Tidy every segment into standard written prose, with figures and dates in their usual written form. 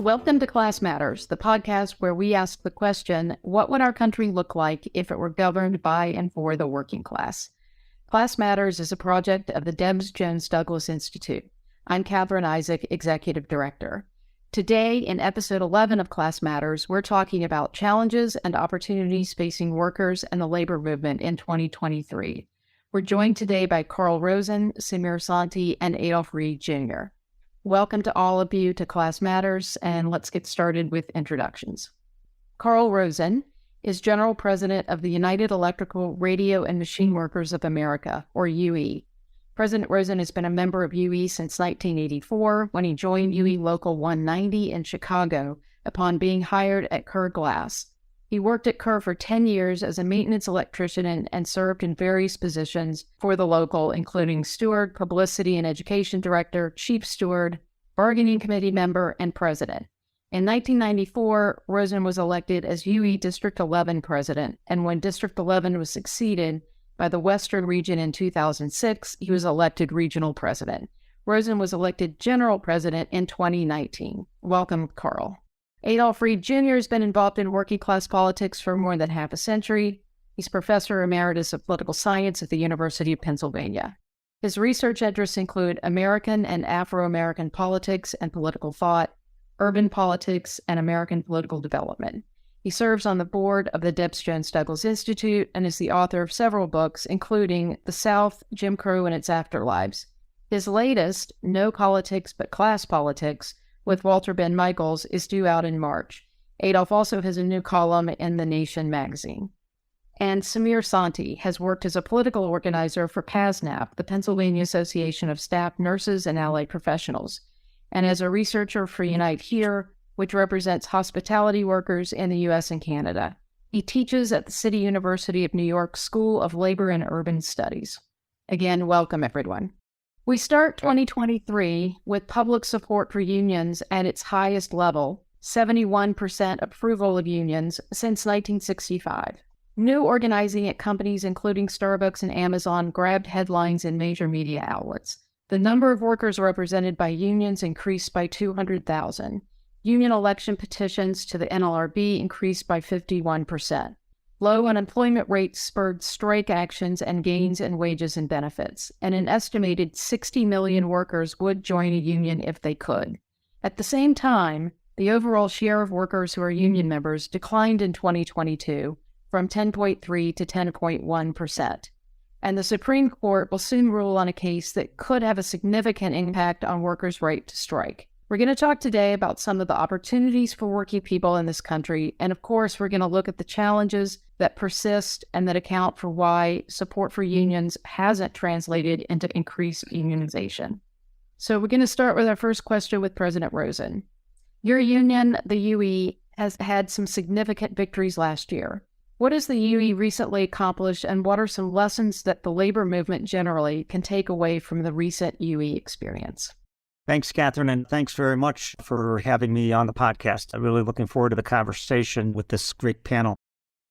Welcome to Class Matters, the podcast where we ask the question, what would our country look like if it were governed by and for the working class? Class Matters is a project of the Debs Jones Douglas Institute. I'm Catherine Isaac, Executive Director. Today, in episode 11 of Class Matters, we're talking about challenges and opportunities facing workers and the labor movement in 2023. We're joined today by Carl Rosen, Samir Santi, and Adolph Reed Jr. Welcome to all of you to Class Matters, and let's get started with introductions. Carl Rosen is General President of the United Electrical, Radio, and Machine Workers of America, or UE. President Rosen has been a member of UE since 1984, when he joined UE Local 190 in Chicago upon being hired at Kerr Glass. He worked at Kerr for 10 years as a maintenance electrician and served in various positions for the local, including steward, publicity and education director, chief steward, bargaining committee member, and president. In 1994, Rosen was elected as UE District 11 president, and when District 11 was succeeded by the Western region in 2006, he was elected regional president. Rosen was elected general president in 2019. Welcome, Carl. Adolph Reed Jr. has been involved in working class politics for more than half a century. He's Professor Emeritus of Political Science at the University of Pennsylvania. His research interests include American and Afro-American politics and political thought, urban politics, and American political development. He serves on the board of the Debs Jones Douglas Institute and is the author of several books, including The South, Jim Crow and Its Afterlives. His latest, No Politics But Class Politics, with Walter Ben Michaels, is due out in March. Adolph also has a new column in The Nation magazine. And Samir Santi has worked as a political organizer for PASNAP, the Pennsylvania Association of Staff Nurses and Allied Professionals, and as a researcher for Unite Here, which represents hospitality workers in the U.S. and Canada. He teaches at the City University of New York School of Labor and Urban Studies. Again, welcome everyone. We start 2023 with public support for unions at its highest level, 71% approval of unions since 1965. New organizing at companies including Starbucks and Amazon grabbed headlines in major media outlets. The number of workers represented by unions increased by 200,000. Union election petitions to the NLRB increased by 51%. Low unemployment rates spurred strike actions and gains in wages and benefits, and an estimated 60 million workers would join a union if they could. At the same time, the overall share of workers who are union members declined in 2022 from 10.3 to 10.1%. And the Supreme Court will soon rule on a case that could have a significant impact on workers' right to strike. We're going to talk today about some of the opportunities for working people in this country, and of course, we're going to look at the challenges that persist and that account for why support for unions hasn't translated into increased unionization. So we're going to start with our first question with President Rosen. Your union, the UE, has had some significant victories last year. What has the UE recently accomplished, and what are some lessons that the labor movement generally can take away from the recent UE experience? Thanks, Catherine, and thanks very much for having me on the podcast. I'm really looking forward to the conversation with this great panel.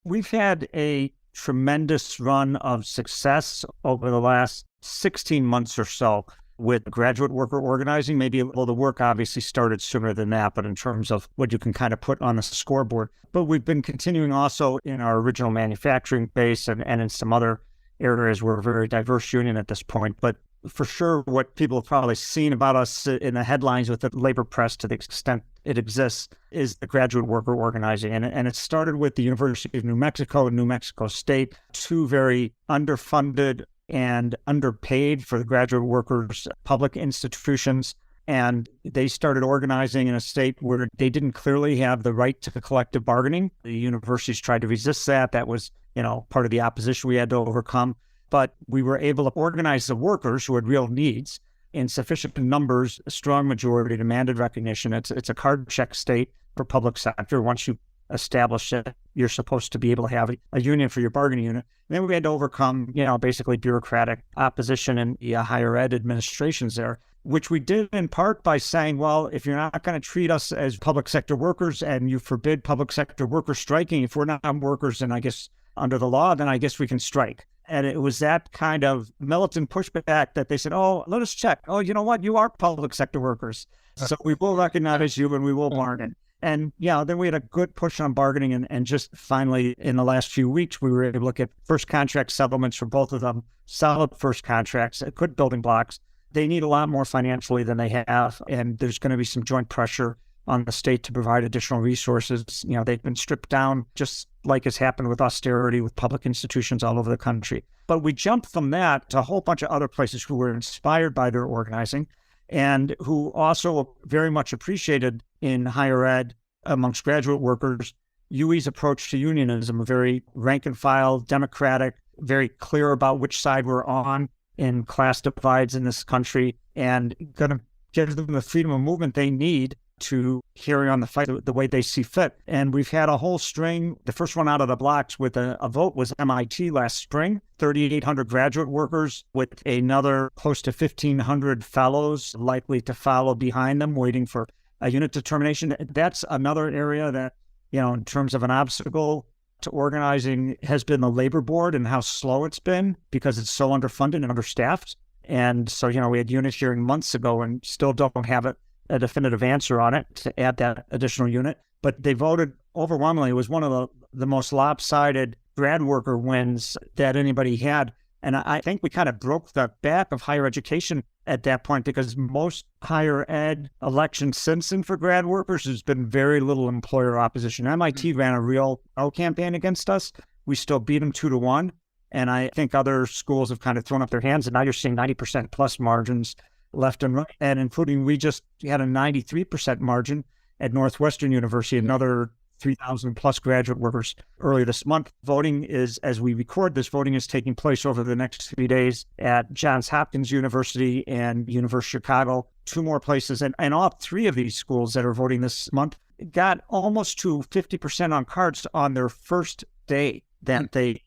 We've had a tremendous run of success over the last 16 months or so with graduate worker organizing. Maybe the work obviously started sooner than that, but in terms of what you can kind of put on the scoreboard. But we've been continuing also in our original manufacturing base and in some other areas. We're a very diverse union at this point, but for sure, what people have probably seen about us in the headlines with the labor press, to the extent it exists, is the graduate worker organizing. And it started with the University of New Mexico and New Mexico State, two very underfunded and underpaid for the graduate workers public institutions. And they started organizing in a state where they didn't clearly have the right to collective bargaining. The universities tried to resist that. That was, part of the opposition we had to overcome. But we were able to organize the workers who had real needs in sufficient numbers, a strong majority demanded recognition. It's a card check state for public sector. Once you establish it, you're supposed to be able to have a union for your bargaining unit. And then we had to overcome, basically bureaucratic opposition in the higher ed administrations there, which we did in part by saying, well, if you're not going to treat us as public sector workers and you forbid public sector workers striking, if we're not workers, then I guess under the law, then I guess we can strike. And it was that kind of militant pushback that they said, oh, let us check. Oh, you know what? You are public sector workers. So we will recognize you and we will bargain. And then we had a good push on bargaining. And just finally, in the last few weeks, we were able to look at first contract settlements for both of them, solid first contracts, good building blocks. They need a lot more financially than they have. And there's going to be some joint pressure on the state to provide additional resources. They've been stripped down, just like has happened with austerity with public institutions all over the country. But we jumped from that to a whole bunch of other places who were inspired by their organizing and who also very much appreciated in higher ed amongst graduate workers UWE's approach to unionism, a very rank and file, democratic, very clear about which side we're on in class divides in this country, and going to give them the freedom of movement they need to carry on the fight the way they see fit. And we've had a whole string. The first one out of the blocks with a vote was MIT last spring, 3,800 graduate workers with another close to 1,500 fellows likely to follow behind them, waiting for a unit determination. That's another area that, in terms of an obstacle to organizing has been the labor board and how slow it's been because it's so underfunded and understaffed. And so, we had unit hearing months ago and still don't have a definitive answer on it to add that additional unit. But they voted overwhelmingly. It was one of the most lopsided grad worker wins that anybody had. And I think we kind of broke the back of higher education at that point because most higher ed elections since then for grad workers has been very little employer opposition. MIT ran a real campaign against us. We still beat them 2-1. And I think other schools have kind of thrown up their hands, and now you're seeing 90% plus margins left and right, and including we just had a 93% margin at Northwestern University, another 3,000 plus graduate workers earlier this month. Voting is, as we record this, voting is taking place over the next 3 days at Johns Hopkins University and University of Chicago, 2 more places. And all 3 of these schools that are voting this month got almost to 50% on cards on their first day that the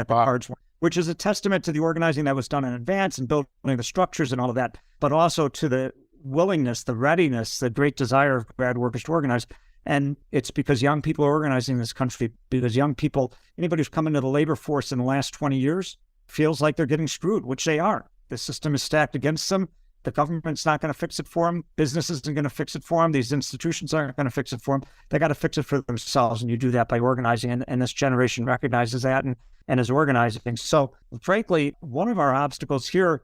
cards were, which is a testament to the organizing that was done in advance and building the structures and all of that, but also to the willingness, the readiness, the great desire of grad workers to organize. And it's because young people are organizing in this country, because young people, anybody who's come into the labor force in the last 20 years feels like they're getting screwed, which they are. The system is stacked against them. The government's not going to fix it for them. Business isn't going to fix it for them. These institutions aren't going to fix it for them. They got to fix it for themselves. And you do that by organizing. And this generation recognizes that and is organizing. So frankly, one of our obstacles here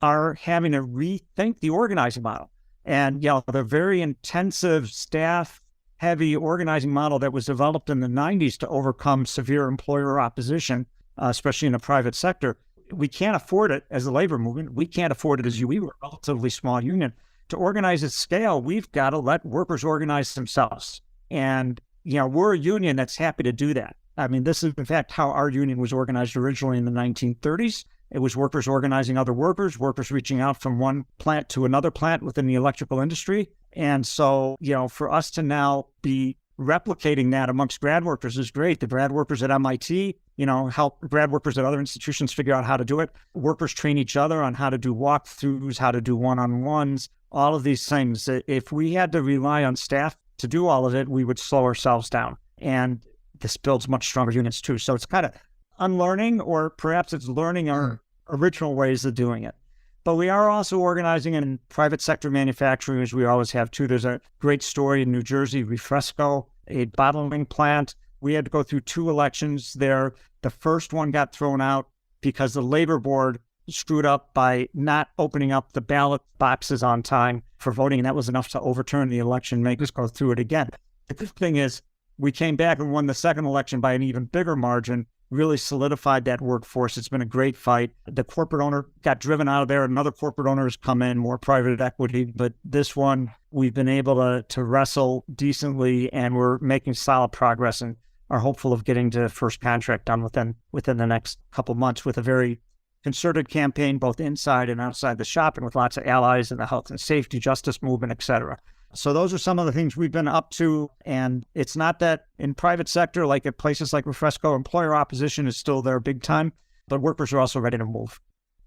are having to rethink the organizing model. And, the very intensive staff-heavy organizing model that was developed in the 90s to overcome severe employer opposition, especially in the private sector, we can't afford it as a labor movement. We can't afford it as UWE. We're a relatively small union. To organize at scale, we've got to let workers organize themselves. And, we're a union that's happy to do that. I mean, this is, in fact, how our union was organized originally in the 1930s. It was workers organizing other workers reaching out from one plant to another plant within the electrical industry. And so, for us to now be replicating that amongst grad workers is great. The grad workers at MIT, help grad workers at other institutions figure out how to do it. Workers train each other on how to do walkthroughs, how to do one-on-ones, all of these things. If we had to rely on staff to do all of it, we would slow ourselves down. And this builds much stronger units too. So it's kind of unlearning, or perhaps it's learning our original ways of doing it. But we are also organizing in private sector manufacturing, as we always have too. There's a great story in New Jersey, Refresco, a bottling plant. We had to go through 2 elections there. The first one got thrown out because the labor board screwed up by not opening up the ballot boxes on time for voting, and that was enough to overturn the election, make us go through it again. The good thing is we came back and won the second election by an even bigger margin, really solidified that workforce. It's been a great fight. The corporate owner got driven out of there. Another corporate owner has come in, more private equity. But this one, we've been able to wrestle decently, and we're making solid progress and are hopeful of getting to first contract done within the next couple months with a very concerted campaign, both inside and outside the shop, and with lots of allies in the health and safety, justice movement, et cetera. So those are some of the things we've been up to. And it's not that in private sector, like at places like Refresco, employer opposition is still there big time, but workers are also ready to move.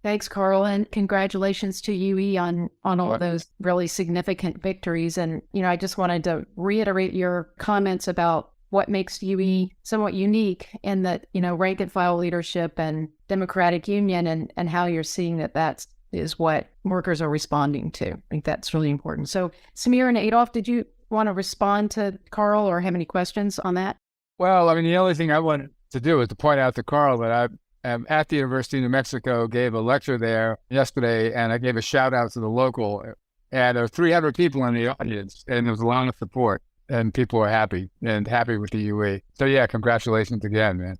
Thanks, Carl. And congratulations to UWE on all of those really significant victories. And, I just wanted to reiterate your comments about what makes UWE somewhat unique in that, rank and file leadership and democratic union, and how you're seeing that's is what workers are responding to. I think that's really important. So Samir and Adolf, did you want to respond to Carl or have any questions on that? Well, I mean, the only thing I wanted to do is to point out to Carl that I am at the University of New Mexico, gave a lecture there yesterday, and I gave a shout out to the local, and there were 300 people in the audience, and there was a lot of support, and people were happy with the UE. So yeah, congratulations again, man.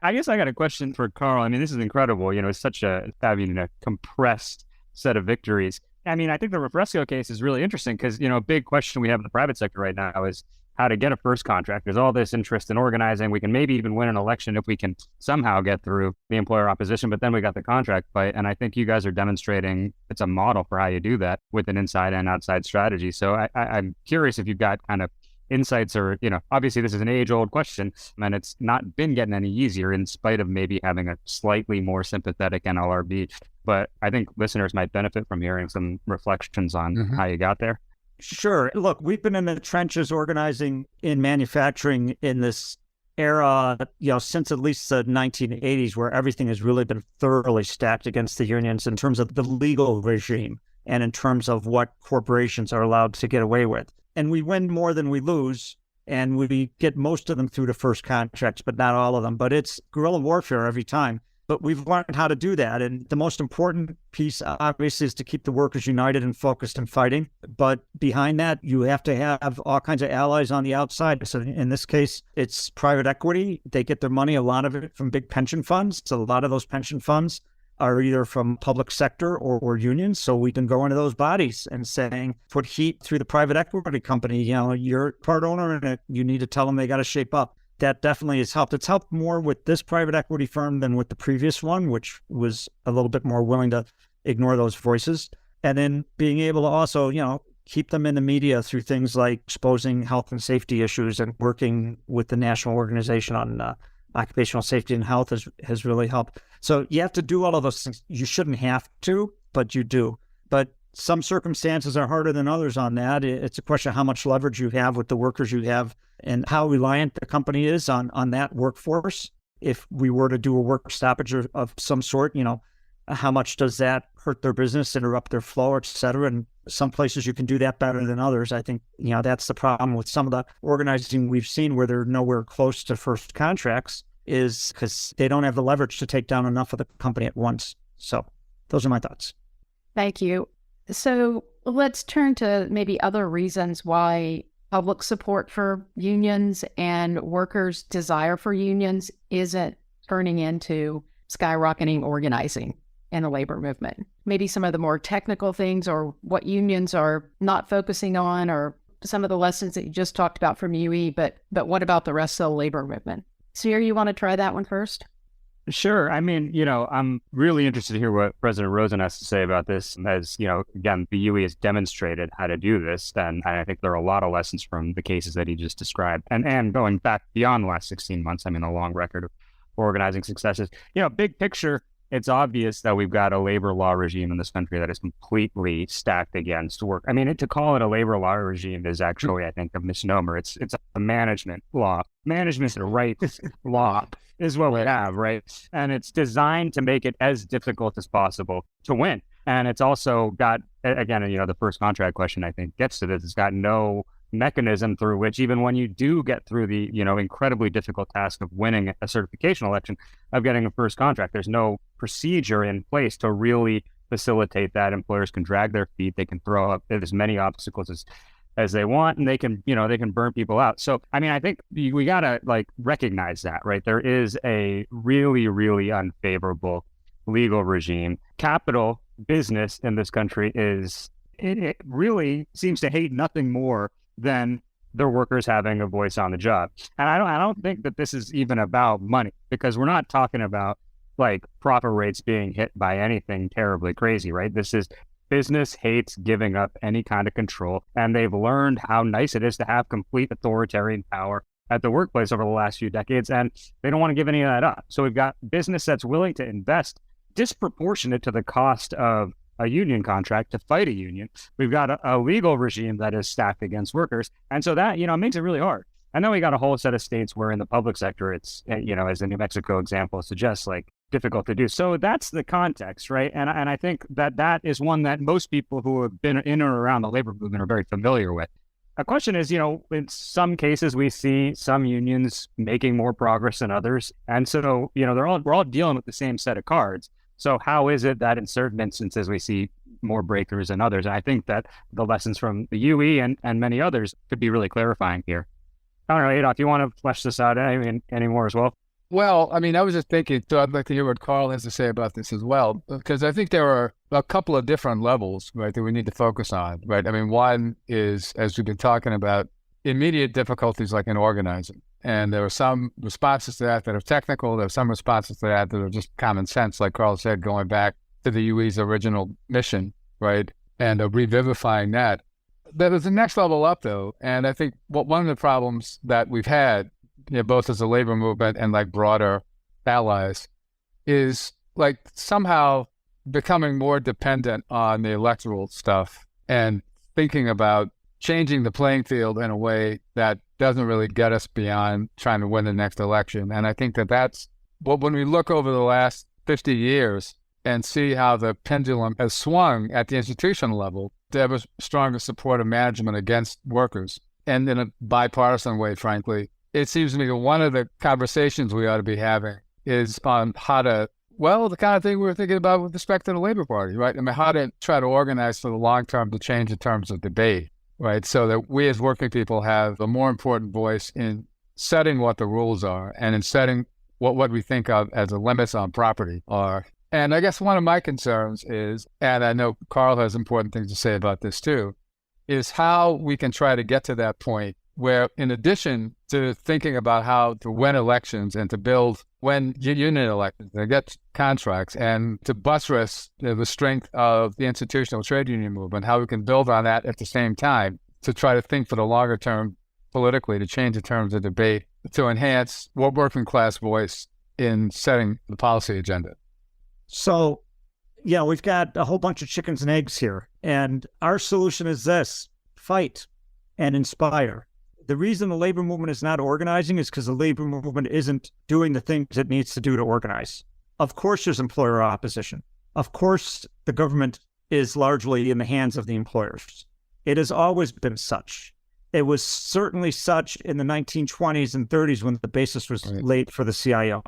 I guess I got a question for Carl. I mean, this is incredible. It's such having a compressed set of victories. I mean, I think the Refresco case is really interesting because, a big question we have in the private sector right now is how to get a first contract. There's all this interest in organizing. We can maybe even win an election if we can somehow get through the employer opposition, but then we got the contract fight. And I think you guys are demonstrating it's a model for how you do that with an inside and outside strategy. So I'm curious if you've got kind of insights or, obviously this is an age-old question and it's not been getting any easier in spite of maybe having a slightly more sympathetic NLRB. But I think listeners might benefit from hearing some reflections on how you got there. Sure. Look, we've been in the trenches organizing in manufacturing in this era, since at least the 1980s, where everything has really been thoroughly stacked against the unions in terms of the legal regime and in terms of what corporations are allowed to get away with. And we win more than we lose, and we get most of them through the first contracts, but not all of them. But it's guerrilla warfare every time. But we've learned how to do that. And the most important piece, obviously, is to keep the workers united and focused and fighting. But behind that, you have to have all kinds of allies on the outside. So in this case, it's private equity. They get their money, a lot of it from big pension funds. So a lot of those pension funds are either from public sector or unions. So we can go into those bodies and saying, put heat through the private equity company. You're part owner in it. You need to tell them they got to shape up. That definitely has helped. It's helped more with this private equity firm than with the previous one, which was a little bit more willing to ignore those voices. And then being able to also, keep them in the media through things like exposing health and safety issues and working with the National Organization on Occupational Safety and Health has really helped. So you have to do all of those things. You shouldn't have to, but you do. But some circumstances are harder than others on that. It's a question of how much leverage you have with the workers you have and how reliant the company is on that workforce. If we were to do a work stoppage of some sort, how much does that hurt their business, interrupt their flow, et cetera? And some places you can do that better than others. I think, that's the problem with some of the organizing we've seen where they're nowhere close to first contracts is because they don't have the leverage to take down enough of the company at once. So those are my thoughts. Thank you. So let's turn to maybe other reasons why public support for unions and workers' desire for unions isn't turning into skyrocketing organizing in the labor movement. Maybe some of the more technical things or what unions are not focusing on or some of the lessons that you just talked about from UE, but what about the rest of the labor movement? Sierra, you want to try that one first? Sure. I mean, I'm really interested to hear what President Rosen has to say about this. As, again, the UE has demonstrated how to do this. And I think there are a lot of lessons from the cases that he just described. And going back beyond the last 16 months, a long record of organizing successes. Big picture, it's obvious that we've got a labor law regime in this country that is completely stacked against work. To call it a labor law regime is actually, I think, a misnomer. It's a management law. Management rights law is what we have, right? And it's designed to make it as difficult as possible to win. And it's also got, again, the first contract question, I think, gets to this. It's got no mechanism through which, even when you do get through the, incredibly difficult task of winning a certification election, of getting a first contract, there's no procedure in place to really facilitate that. Employers can drag their feet. They can throw up as many obstacles as they want, and they can burn people out. So, I think we got to recognize that, right? There is a really, really unfavorable legal regime. Capital business in this country it really seems to hate nothing more than their workers having a voice on the job. And I don't think that this is even about money, because we're not talking about profit rates being hit by anything terribly crazy, right? This is business hates giving up any kind of control, and they've learned how nice it is to have complete authoritarian power at the workplace over the last few decades, and they don't want to give any of that up. So we've got business that's willing to invest disproportionate to the cost of a union contract to fight a union. We've got a legal regime that is stacked against workers. And so that, makes it really hard. And then we got a whole set of states where in the public sector, it's, as the New Mexico example suggests, difficult to do. So that's the context, right? And I think that is one that most people who have been in or around the labor movement are very familiar with. The question is, in some cases we see some unions making more progress than others, and so we're all dealing with the same set of cards. So how is it that in certain instances we see more breakers than others? And I think that the lessons from the UE and many others could be really clarifying here. I don't know, Adolf, do you want to flesh this out any more as well? Well, I mean, I was just thinking, so I'd like to hear what Carl has to say about this as well, because I think there are a couple of different levels, right, that we need to focus on, right? I mean, one is, as we've been talking about, immediate difficulties like in organizing. And there are some responses to that are technical. There are some responses to that are just common sense, like Carl said, going back to the UE's original mission, right, and revivifying that. There's the next level up, though, and I think one of the problems that we've had, both as a labor movement and like broader allies, is like somehow becoming more dependent on the electoral stuff and thinking about changing the playing field in a way that doesn't really get us beyond trying to win the next election. And I think that's when we look over the last 50 years and see how the pendulum has swung at the institutional level to have a stronger support of management against workers, and in a bipartisan way, frankly. It seems to me that one of the conversations we ought to be having is on how to, the kind of thing we were thinking about with respect to the Labor Party, right? I mean, how to try to organize for the long term to change the terms of debate, right? So that we as working people have a more important voice in setting what the rules are and in setting what we think of as the limits on property are. And I guess one of my concerns is, and I know Carl has important things to say about this too, is how we can try to get to that point where, in addition to thinking about how to win elections and to win union elections, to get contracts and to buttress the strength of the institutional trade union movement, how we can build on that at the same time to try to think for the longer term politically, to change the terms of debate, to enhance working class voice in setting the policy agenda. So, we've got a whole bunch of chickens and eggs here. And our solution is this: fight and inspire. The reason the labor movement is not organizing is because the labor movement isn't doing the things it needs to do to organize. Of course, there's employer opposition. Of course, the government is largely in the hands of the employers. It has always been such. It was certainly such in the 1920s and 30s when the basis was laid for the CIO.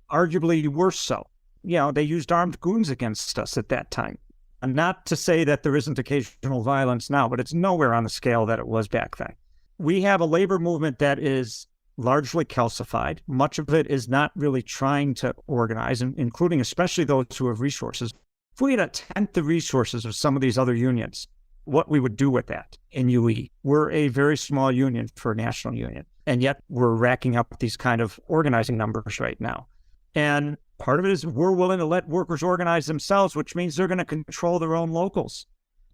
Arguably worse so. They used armed goons against us at that time. And not to say that there isn't occasional violence now, but it's nowhere on the scale that it was back then. We have a labor movement that is largely calcified. Much of it is not really trying to organize, including especially those who have resources. If we had a tenth the resources of some of these other unions, what we would do with that in UE. We're a very small union for a national union, and yet we're racking up these kind of organizing numbers right now. And part of it is we're willing to let workers organize themselves, which means they're going to control their own locals.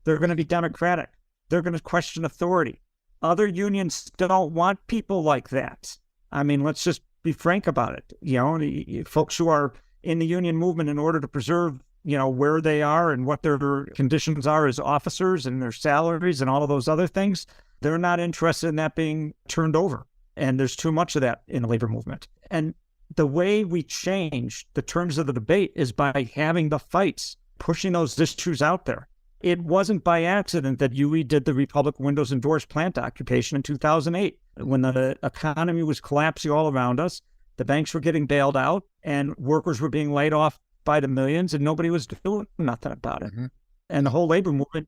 They're going to be democratic. They're going to question authority. Other unions don't want people like that. I mean, let's just be frank about it. Folks who are in the union movement in order to preserve, where they are and what their conditions are as officers and their salaries and all of those other things, they're not interested in that being turned over. And there's too much of that in the labor movement. And the way we change the terms of the debate is by having the fights, pushing those issues out there. It wasn't by accident that UE did the Republic Windows and Doors plant occupation in 2008. When the economy was collapsing all around us, the banks were getting bailed out, and workers were being laid off by the millions, and nobody was doing nothing about it. Mm-hmm. And the whole labor movement,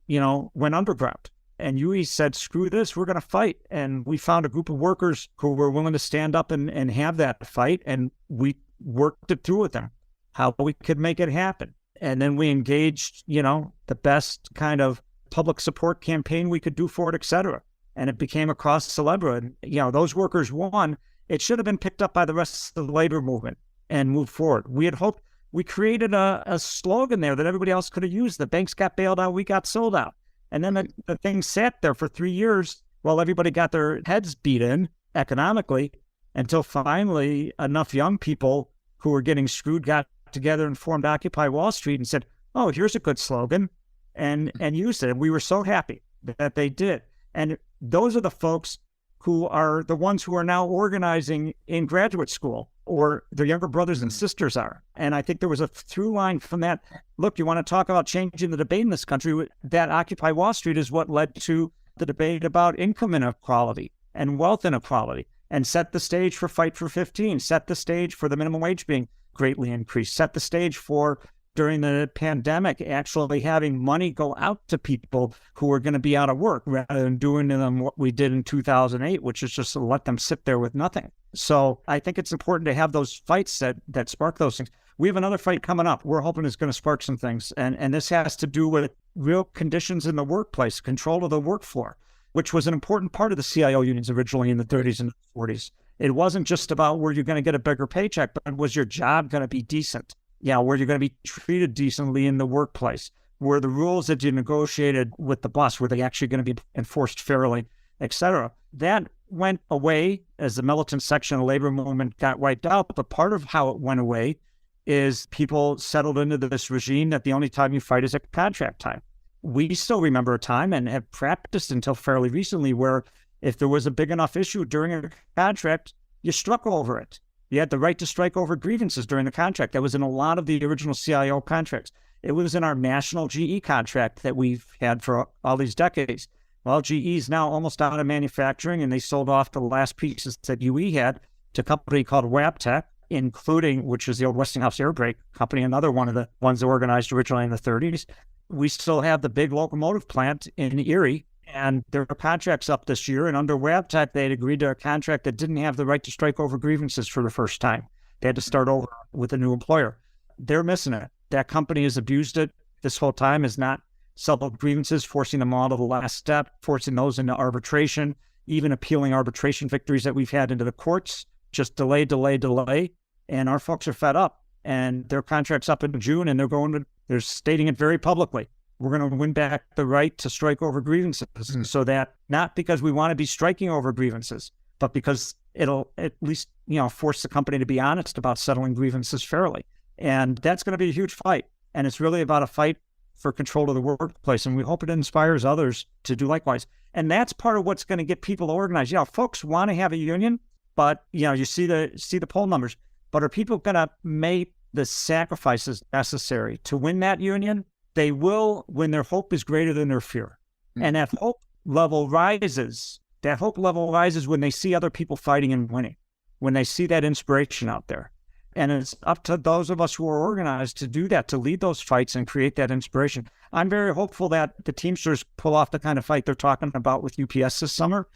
went underground. And UE said, screw this, we're going to fight. And we found a group of workers who were willing to stand up and have that fight, and we worked it through with them, how we could make it happen. And then we engaged, the best kind of public support campaign we could do for it, et cetera. And it became a cross celebra. And, those workers won. It should have been picked up by the rest of the labor movement and moved forward. We had hoped, we created a slogan there that everybody else could have used. The banks got bailed out, we got sold out. And then the thing sat there for 3 years while everybody got their heads beat in economically, until finally enough young people who were getting screwed got together and formed Occupy Wall Street and said, oh, here's a good slogan, and used it. And we were so happy that they did. And those are the folks who are the ones who are now organizing in graduate school or their younger brothers and sisters are. And I think there was a through line from that. Look, you want to talk about changing the debate in this country? That Occupy Wall Street is what led to the debate about income inequality and wealth inequality, and set the stage for Fight for 15, set the stage for the minimum wage being greatly increased, set the stage for, during the pandemic, actually having money go out to people who are going to be out of work rather than doing to them what we did in 2008, which is just to let them sit there with nothing. So I think it's important to have those fights that spark those things. We have another fight coming up. We're hoping it's going to spark some things. And this has to do with real conditions in the workplace, control of the work floor, which was an important part of the CIO unions originally in the 30s and 40s. It wasn't just about were you going to get a bigger paycheck, but was your job going to be decent? Yeah, were you going to be treated decently in the workplace? Were the rules that you negotiated with the boss, were they actually going to be enforced fairly, et cetera? That went away as the militant section of the labor movement got wiped out. But part of how it went away is people settled into this regime that the only time you fight is at contract time. We still remember a time and have practiced until fairly recently where if there was a big enough issue during a contract, you struck over it. You had the right to strike over grievances during the contract. That was in a lot of the original CIO contracts. It was in our national GE contract that we've had for all these decades. Well, GE is now almost out of manufacturing, and they sold off the last pieces that UE had to a company called Wabtec, including, which is the old Westinghouse air brake company, another one of the ones organized originally in the 30s. We still have the big locomotive plant in Erie, and there are contracts up this year. And under Wabtec, they had agreed to a contract that didn't have the right to strike over grievances for the first time. They had to start over with a new employer. They're missing it. That company has abused it this whole time, has not settled grievances, forcing them all to the last step, forcing those into arbitration, even appealing arbitration victories that we've had into the courts. Just delay. And our folks are fed up. And their contract's up in June, and they're stating it very publicly. We're going to win back the right to strike over grievances, so that not because we want to be striking over grievances, but because it'll at least, force the company to be honest about settling grievances fairly. And that's going to be a huge fight. And it's really about a fight for control of the workplace. And we hope it inspires others to do likewise. And that's part of what's going to get people organized. Folks want to have a union, but, you see the poll numbers. But are people going to make the sacrifices necessary to win that union? They will when their hope is greater than their fear. And that hope level rises. That hope level rises when they see other people fighting and winning, when they see that inspiration out there. And it's up to those of us who are organized to do that, to lead those fights and create that inspiration. I'm very hopeful that the Teamsters pull off the kind of fight they're talking about with UPS this summer.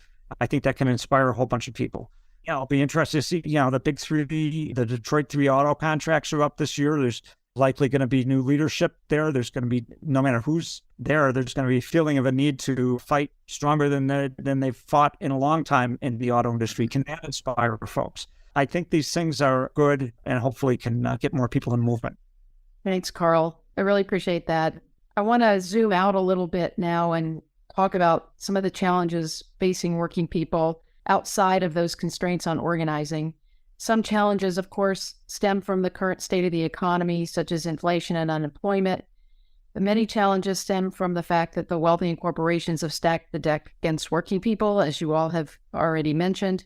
I think that can inspire a whole bunch of people. I'll be interested to see, the big three, the Detroit 3 auto contracts are up this year. There's likely going to be new leadership there. There's going to be, no matter who's there's going to be a feeling of a need to fight stronger than they've fought in a long time in the auto industry. Can that inspire folks? I think these things are good and hopefully can get more people in movement. Thanks, Carl. I really appreciate that. I want to zoom out a little bit now and talk about some of the challenges facing working people outside of those constraints on organizing. Some challenges, of course, stem from the current state of the economy, such as inflation and unemployment. But many challenges stem from the fact that the wealthy and corporations have stacked the deck against working people, as you all have already mentioned.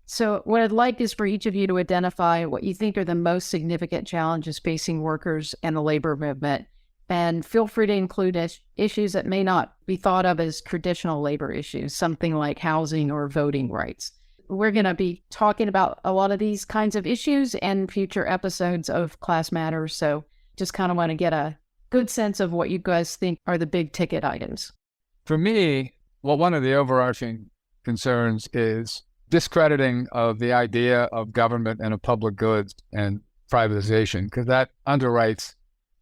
So what I'd like is for each of you to identify what you think are the most significant challenges facing workers and the labor movement. And feel free to include issues that may not be thought of as traditional labor issues, something like housing or voting rights. We're going to be talking about a lot of these kinds of issues in future episodes of Class Matters. So just kind of want to get a good sense of what you guys think are the big ticket items. For me, one of the overarching concerns is discrediting of the idea of government and of public goods and privatization, because that underwrites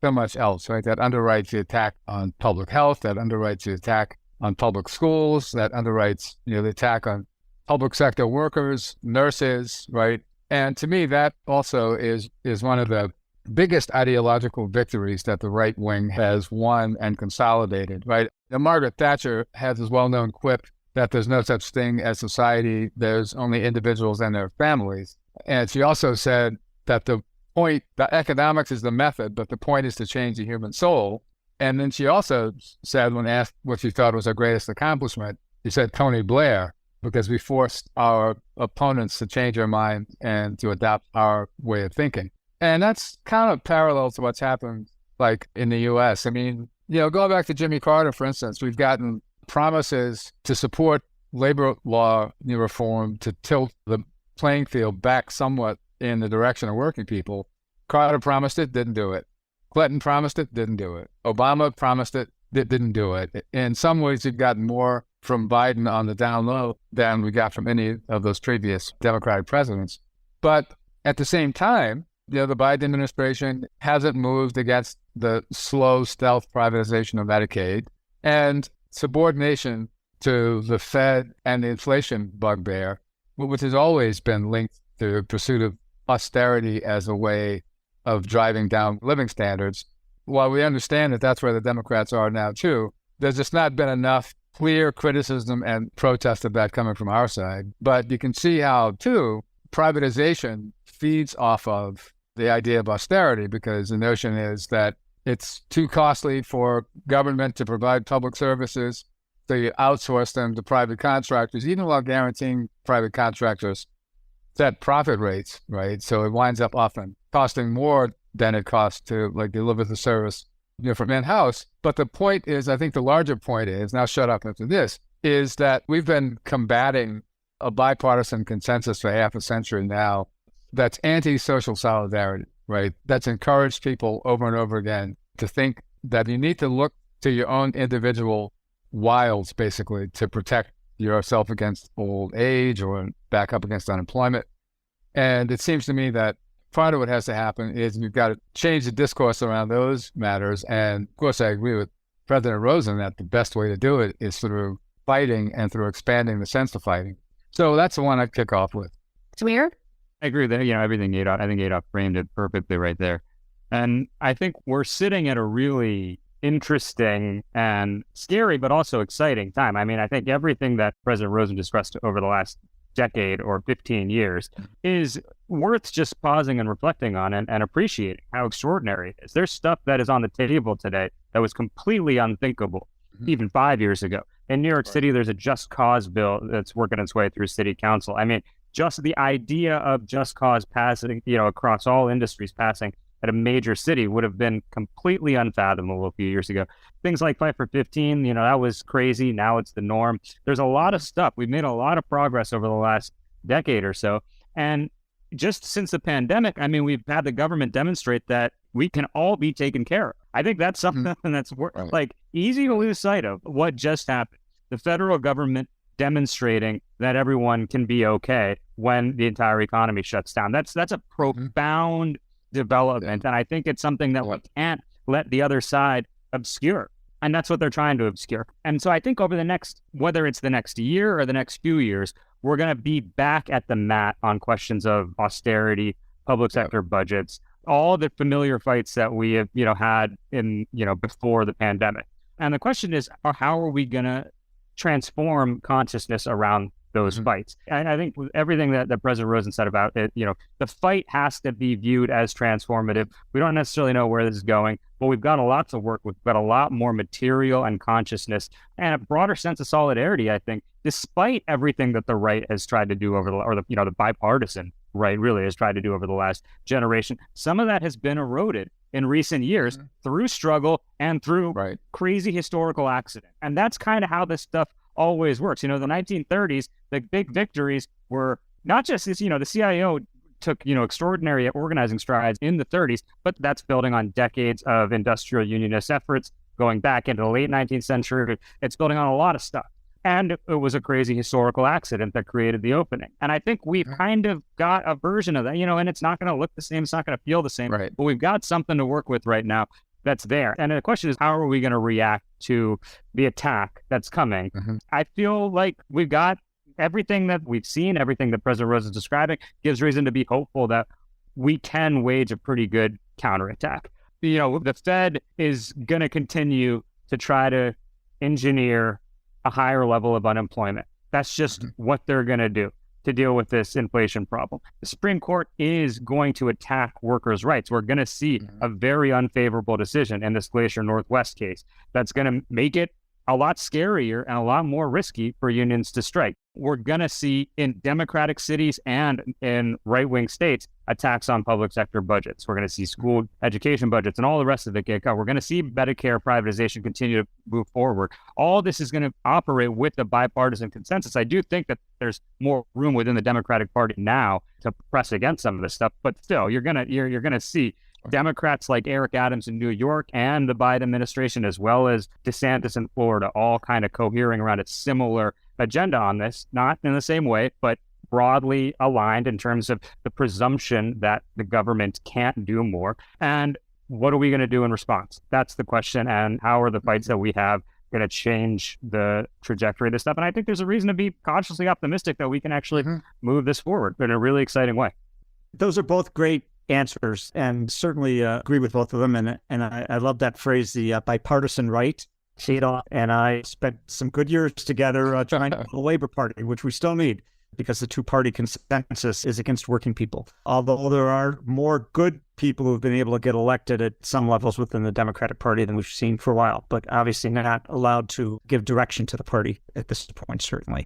so much else, right? That underwrites the attack on public health, that underwrites the attack on public schools, that underwrites, the attack on public sector workers, nurses, right? And to me, that also is one of the biggest ideological victories that the right wing has won and consolidated, right? Now, Margaret Thatcher has this well-known quip that there's no such thing as society, there's only individuals and their families. And she also said that the economics is the method, but the point is to change the human soul. And then she also said, when asked what she thought was her greatest accomplishment, she said Tony Blair. because we forced our opponents to change their mind and to adopt our way of thinking. And that's kind of parallel to what's happened like in the U.S. I mean, going back to Jimmy Carter, for instance, we've gotten promises to support labor law reform to tilt the playing field back somewhat in the direction of working people. Carter promised it, didn't do it. Clinton promised it, didn't do it. Obama promised it, didn't do it. In some ways, we've gotten more from Biden on the down low than we got from any of those previous Democratic presidents. But at the same time, the Biden administration hasn't moved against the slow, stealth privatization of Medicaid and subordination to the Fed and the inflation bugbear, which has always been linked to the pursuit of austerity as a way of driving down living standards. While we understand that that's where the Democrats are now too, there's just not been enough clear criticism and protest of that coming from our side. But you can see how, too, privatization feeds off of the idea of austerity, because the notion is that it's too costly for government to provide public services, so you outsource them to private contractors, even while guaranteeing private contractors set profit rates, right? So it winds up often costing more than it costs to deliver the service from in-house. But the point is, I think the larger point is, now shut up after this, is that we've been combating a bipartisan consensus for half a century now that's anti-social solidarity, right? That's encouraged people over and over again to think that you need to look to your own individual wilds, basically, to protect yourself against old age or back up against unemployment. And it seems to me that part of what has to happen is you've got to change the discourse around those matters. And of course, I agree with President Rosen that the best way to do it is through fighting and through expanding the sense of fighting. So that's the one I'd kick off with. Samir? I agree with everything I think Adolf framed it perfectly right there. And I think we're sitting at a really interesting and scary, but also exciting time. I mean, I think everything that President Rosen discussed over the last decade or 15 years is worth just pausing and reflecting on and appreciating how extraordinary it is. There's stuff that is on the table today that was completely unthinkable even 5 years ago. In New York City, there's a just cause bill that's working its way through city council. I mean, just the idea of just cause passing, across all industries passing at a major city would have been completely unfathomable a few years ago. Things like Fight for 15, that was crazy. Now it's the norm. There's a lot of stuff. We've made a lot of progress over the last decade or so. And just since the pandemic, I mean, we've had the government demonstrate that we can all be taken care of. I think that's something that's easy to lose sight of what just happened. The federal government demonstrating that everyone can be okay when the entire economy shuts down. That's a profound development. And I think it's something that we can't let the other side obscure. And that's what they're trying to obscure. And so I think over the next, whether it's the next year or the next few years, we're going to be back at the mat on questions of austerity, public sector budgets, all the familiar fights that we have, had in, before the pandemic. And the question is, how are we going to transform consciousness around those fights? And I think with everything that President Rosen said about it, the fight has to be viewed as transformative. We don't necessarily know where this is going, but we've got a lot to work with. We've got a lot more material and consciousness and a broader sense of solidarity, I think, despite everything that the right has tried to do the bipartisan right really has tried to do over the last generation. Some of that has been eroded in recent years through struggle and through crazy historical accident. And that's kind of how this stuff always works. The 1930s, the big victories were not just this, the CIO took, extraordinary organizing strides in the 30s, but that's building on decades of industrial unionist efforts going back into the late 19th century. It's building on a lot of stuff. And it was a crazy historical accident that created the opening. And I think we've kind of got a version of that, and it's not going to look the same. It's not going to feel the same, but we've got something to work with right now that's there. And the question is, how are we going to react to the attack that's coming? I feel like we've got everything that we've seen, everything that President Rosen is describing gives reason to be hopeful that we can wage a pretty good counterattack. The Fed is going to continue to try to engineer a higher level of unemployment. That's just what they're going to do to deal with this inflation problem. The Supreme Court is going to attack workers' rights. We're going to see a very unfavorable decision in this Glacier Northwest case that's going to make it a lot scarier and a lot more risky for unions to strike. we're going to see in Democratic cities and in right-wing states attacks on public sector budgets. We're going to see school education budgets and all the rest of it get cut. We're going to see Medicare privatization continue to move forward. All this is going to operate with the bipartisan consensus. I do think that there's more room within the Democratic Party now to press against some of this stuff, but still, you're going to see Democrats like Eric Adams in New York and the Biden administration, as well as DeSantis in Florida, all kind of cohering around a similar agenda on this, not in the same way, but broadly aligned in terms of the presumption that the government can't do more. And what are we going to do in response? That's the question. And how are the fights that we have going to change the trajectory of this stuff? And I think there's a reason to be cautiously optimistic that we can actually move this forward in a really exciting way. Those are both great answers, and certainly agree with both of them. And I love that phrase, the bipartisan right. Shadol and I spent some good years together trying to build a Labor Party, which we still need because the two-party consensus is against working people. Although there are more good people who've been able to get elected at some levels within the Democratic Party than we've seen for a while, but obviously not allowed to give direction to the party at this point, certainly.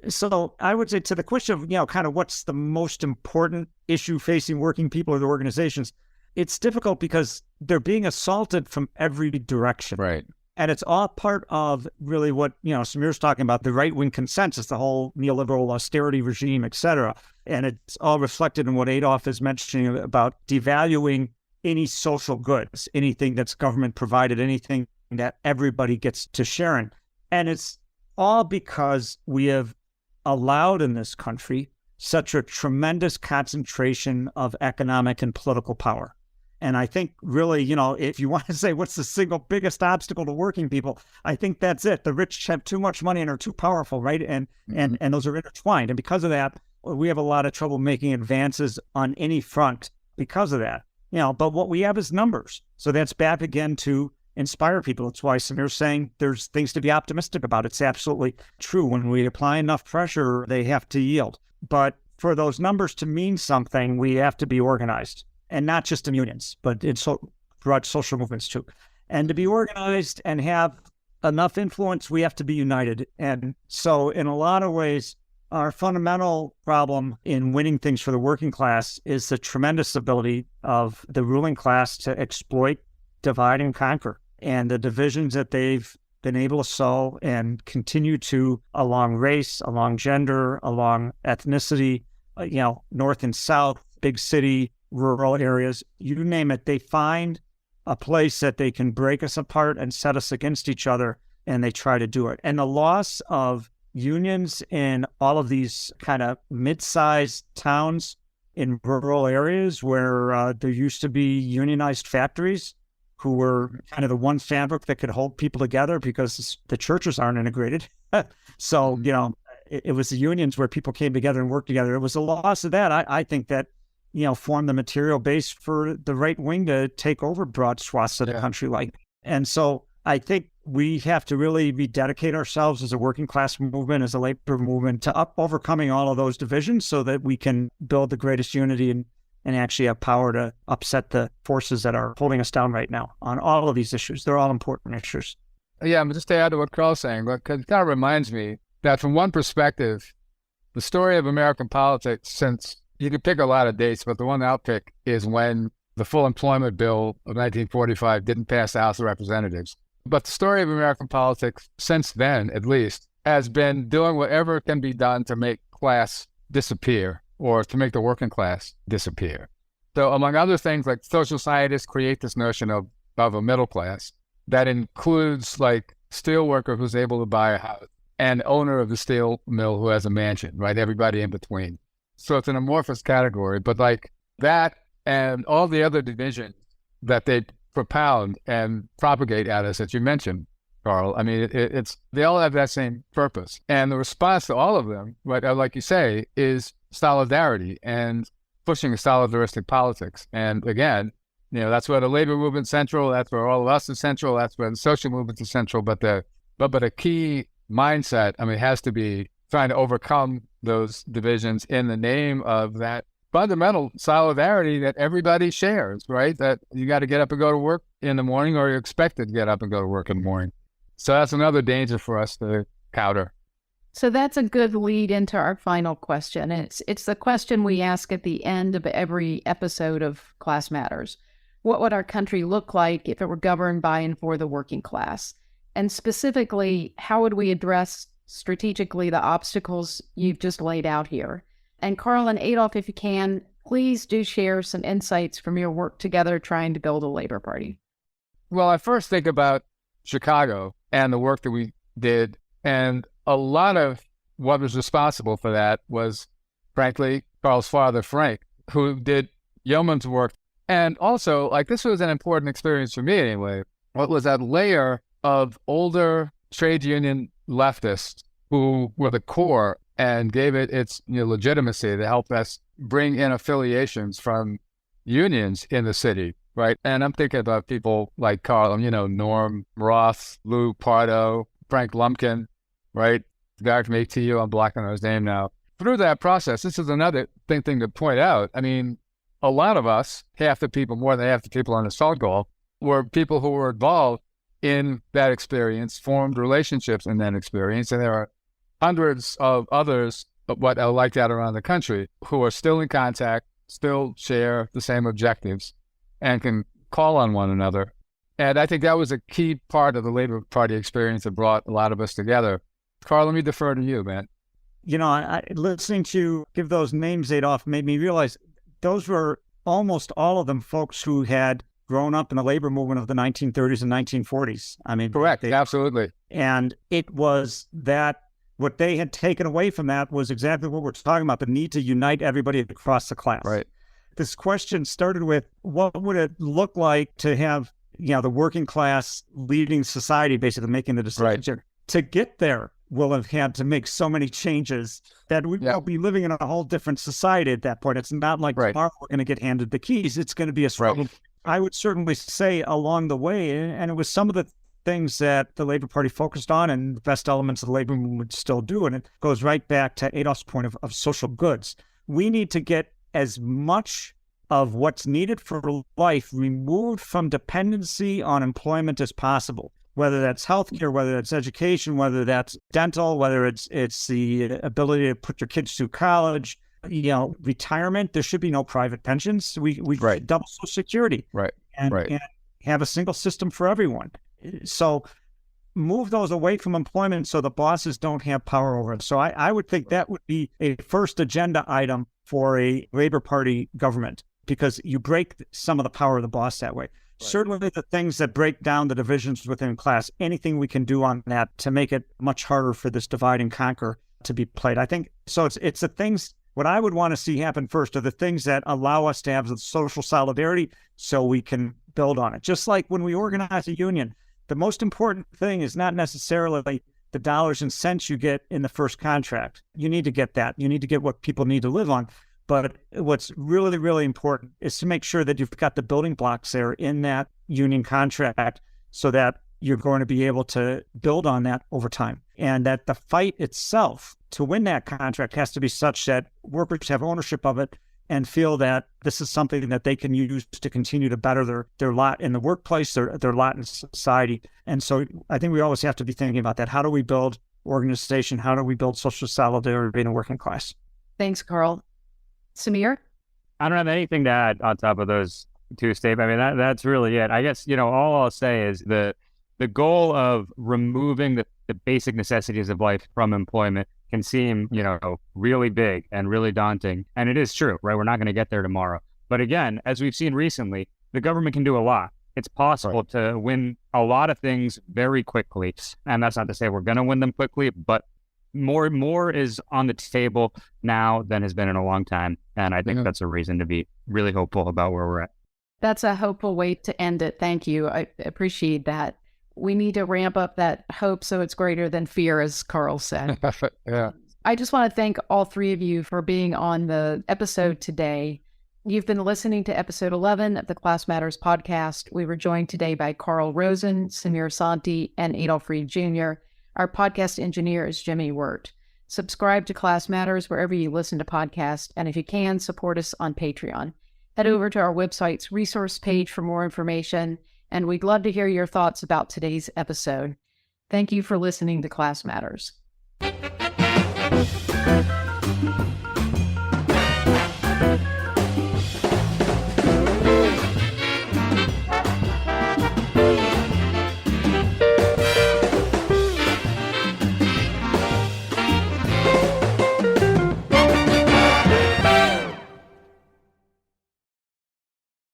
So I would say to the question of, kind of what's the most important issue facing working people or the organizations, it's difficult because they're being assaulted from every direction. Right. And it's all part of really what, Sameer's talking about, the right-wing consensus, the whole neoliberal austerity regime, et cetera. And it's all reflected in what Adolf is mentioning about devaluing any social goods, anything that's government provided, anything that everybody gets to share in. And it's all because we have allowed in this country such a tremendous concentration of economic and political power. And I think really, if you want to say what's the single biggest obstacle to working people, I think that's it. The rich have too much money and are too powerful, right? And those are intertwined. And because of that, we have a lot of trouble making advances on any front because of that. But what we have is numbers. So that's back again to inspire people. That's why Sameer's saying there's things to be optimistic about. It's absolutely true. When we apply enough pressure, they have to yield. But for those numbers to mean something, we have to be organized. And not just in unions, but throughout social movements too. And to be organized and have enough influence, we have to be united. And so in a lot of ways, our fundamental problem in winning things for the working class is the tremendous ability of the ruling class to exploit, divide, and conquer. And the divisions that they've been able to sow and continue to along race, along gender, along ethnicity, north and south, big city, rural areas, you name it, they find a place that they can break us apart and set us against each other, and they try to do it. And the loss of unions in all of these kind of mid-sized towns in rural areas where there used to be unionized factories who were kind of the one fabric that could hold people together because the churches aren't integrated. So, it was the unions where people came together and worked together. It was a loss of that. I think that form the material base for the right wing to take over broad swaths of the country. And so I think we have to really dedicate ourselves as a working class movement, as a labor movement, to overcoming all of those divisions so that we can build the greatest unity and actually have power to upset the forces that are holding us down right now on all of these issues. They're all important issues. Yeah, but just to add to what Carl's saying, because it kind of reminds me that from one perspective, the story of American politics since you could pick a lot of dates, but the one I'll pick is when the Full Employment Bill of 1945 didn't pass the House of Representatives. But the story of American politics since then, at least, has been doing whatever can be done to make class disappear or to make the working class disappear. So among other things, like social scientists create this notion of a middle class that includes like steel worker who's able to buy a house and owner of the steel mill who has a mansion, right? Everybody in between. So it's an amorphous category, but like that and all the other divisions that they propound and propagate at us that you mentioned, Carl, I mean, they all have that same purpose. And the response to all of them, right, like you say, is solidarity and pushing a solidaristic politics. And again, that's where the labor movement's central, that's where all of us is central, that's where the social movement is central, but a key mindset, has to be trying to overcome those divisions in the name of that fundamental solidarity that everybody shares, right? That you got to get up and go to work in the morning, or you're expected to get up and go to work in the morning. So that's another danger for us to counter. So that's a good lead into our final question. It's the question we ask at the end of every episode of Class Matters. What would our country look like if it were governed by and for the working class? And specifically, how would we address strategically the obstacles you've just laid out here? And Carl and Adolf, if you can, please do share some insights from your work together trying to build a labor party. Well, I first think about Chicago and the work that we did. And a lot of what was responsible for that was, frankly, Carl's father, Frank, who did yeoman's work. And also, like, this was an important experience for me anyway. What was that layer of older trade union leftists who were the core and gave it its legitimacy to help us bring in affiliations from unions in the city, right? And I'm thinking about people like Carl, Norm Roth, Lou Pardo, Frank Lumpkin, right? The guy from ATU, I'm blocking on his name now. Through that process, this is another thing to point out. I mean, a lot of us, half the people, more than half the people on the assault call, were people who were involved in that experience, formed relationships in that experience, and there are hundreds of others what are like that around the country who are still in contact, still share the same objectives, and can call on one another. And I think that was a key part of the Labor Party experience that brought a lot of us together. Carl, let me defer to you, man. Listening to you give those names, Adolf, made me realize those were almost all of them folks who had grown up in the labor movement of the 1930s and 1940s. I mean, correct, absolutely. And it was that what they had taken away from that was exactly what we're talking about, the need to unite everybody across the class. Right. This question started with, what would it look like to have, the working class leading society, basically making the decisions? Right. To get there, we'll have had to make so many changes that we'll be living in a whole different society at that point. It's not like tomorrow we're going to get handed the keys. It's going to be a struggle. Right. I would certainly say along the way, and it was some of the things that the Labor Party focused on and the best elements of the labor movement still do. And it goes right back to Adolf's point of social goods. We need to get as much of what's needed for life removed from dependency on employment as possible, whether that's healthcare, whether that's education, whether that's dental, whether it's the ability to put your kids through college, retirement. There should be no private pensions. We should double Social Security, and have a single system for everyone. So move those away from employment so the bosses don't have power over it. So I would think that would be a first agenda item for a Labor Party government, because you break some of the power of the boss that way. Right. Certainly the things that break down the divisions within class, anything we can do on that to make it much harder for this divide and conquer to be played. I think so. It's the things, what I would want to see happen first are the things that allow us to have the social solidarity so we can build on it. Just like when we organize a union, the most important thing is not necessarily the dollars and cents you get in the first contract. You need to get that. You need to get what people need to live on. But what's really, really important is to make sure that you've got the building blocks there in that union contract so that you're going to be able to build on that over time. And that the fight itself to win that contract has to be such that workers have ownership of it and feel that this is something that they can use to continue to better their lot in the workplace, their lot in society. And so I think we always have to be thinking about that. How do we build organization? How do we build social solidarity in the working class? Thanks, Carl. Samir? I don't have anything to add on top of those two statements. I mean, that's really it. I guess, all I'll say is the goal of removing the basic necessities of life from employment can seem, really big and really daunting. And it is true, right? We're not going to get there tomorrow. But again, as we've seen recently, the government can do a lot. It's possible to win a lot of things very quickly. And that's not to say we're going to win them quickly, but more is on the table now than has been in a long time. And I think that's a reason to be really hopeful about where we're at. That's a hopeful way to end it. Thank you. I appreciate that. We need to ramp up that hope so it's greater than fear, as Carl said. Yeah. I just want to thank all three of you for being on the episode today. You've been listening to episode 11 of the Class Matters podcast. We were joined today by Carl Rosen, Samir Santi, and Adolf Reed Jr. Our podcast engineer is Jimmy Wirt. Subscribe to Class Matters wherever you listen to podcasts, and if you can, support us on Patreon. Head over to our website's resource page for more information, and we'd love to hear your thoughts about today's episode. Thank you for listening to Class Matters.